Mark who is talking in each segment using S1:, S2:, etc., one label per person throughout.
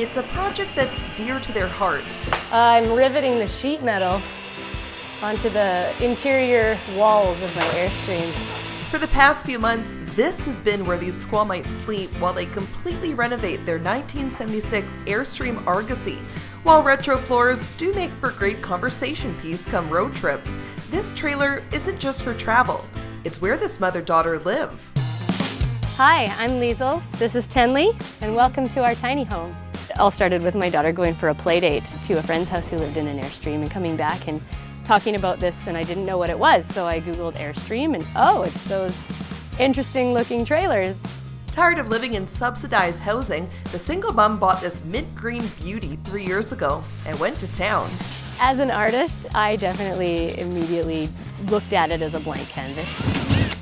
S1: It's a project that's dear to their heart.
S2: I'm riveting the sheet metal onto the interior walls of my Airstream.
S1: For the past few months, this has been where these Squamites sleep while they completely renovate their 1976 Airstream Argosy. While retro floors do make for great conversation piece come road trips, this trailer isn't just for travel. It's where this mother-daughter live.
S2: Hi, I'm Liesl, this is Tenley, and welcome to our tiny home. It all started with my daughter going for a play date to a friend's house who lived in an Airstream and coming back and talking about this, and I didn't know what it was, so I Googled Airstream and oh, it's those interesting looking trailers.
S1: Tired of living in subsidized housing, the single mom bought this mint green beauty 3 years ago and went to town.
S2: As an artist, I definitely immediately looked at it as a blank canvas.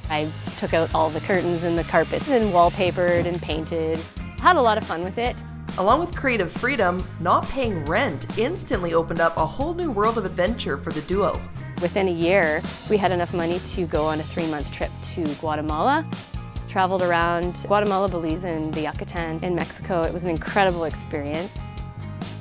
S2: I took out all the curtains and the carpets and wallpapered and painted. Had a lot of fun with it.
S1: Along with creative freedom, not paying rent instantly opened up a whole new world of adventure for the duo.
S2: Within a year, we had enough money to go on a 3-month trip to Guatemala. Traveled around Guatemala, Belize, and the Yucatan in Mexico. It was an incredible experience.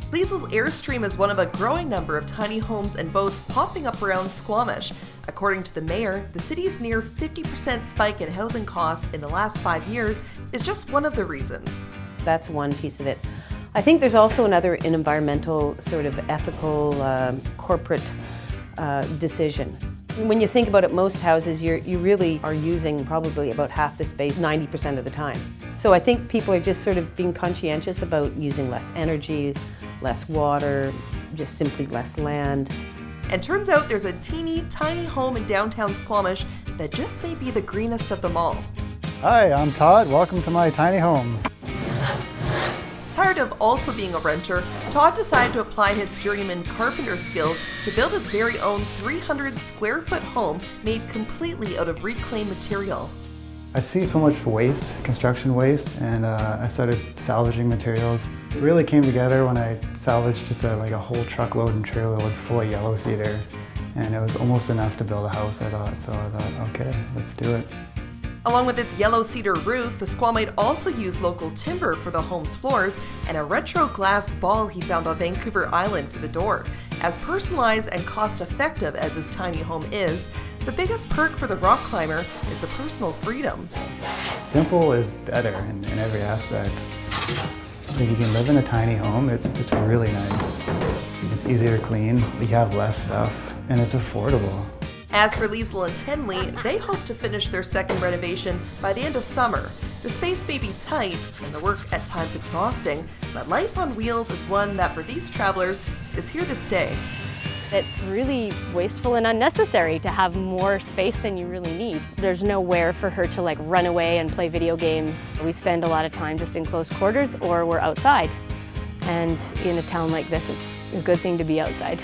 S1: Liesl's Airstream is one of a growing number of tiny homes and boats popping up around Squamish. According to the mayor, the city's near 50% spike in housing costs in the last 5 years is just one of the reasons.
S3: That's one piece of it. I think there's also an environmental, sort of ethical, corporate decision. When you think about it, most houses, you really are using probably about half the space 90% of the time. So I think people are just sort of being conscientious about using less energy, less water, just simply less land.
S1: And turns out there's a teeny tiny home in downtown Squamish that just may be the greenest of them all.
S4: Hi, I'm Todd. Welcome to my tiny home.
S1: Tired of also being a renter, Todd decided to apply his journeyman carpenter skills to build his very own 300 square foot home made completely out of reclaimed material.
S4: I see so much waste, construction waste, and I started salvaging materials. It really came together when I salvaged just a whole truckload and trailer load full of yellow cedar, and it was almost enough to build a house, I thought. So I thought, okay, let's do it.
S1: Along with its yellow cedar roof, the Squamite also used local timber for the home's floors and a retro glass ball he found on Vancouver Island for the door. As personalized and cost-effective as his tiny home is, the biggest perk for the rock climber is the personal freedom.
S4: Simple is better in every aspect. If you can live in a tiny home, it's really nice. It's easier to clean, you have less stuff, and it's affordable.
S1: As for Liesl and Tenley, they hope to finish their second renovation by the end of summer. The space may be tight and the work at times exhausting, but life on wheels is one that for these travelers is here to stay.
S2: It's really wasteful and unnecessary to have more space than you really need. There's nowhere for her to run away and play video games. We spend a lot of time just in close quarters or we're outside. And in a town like this, it's a good thing to be outside.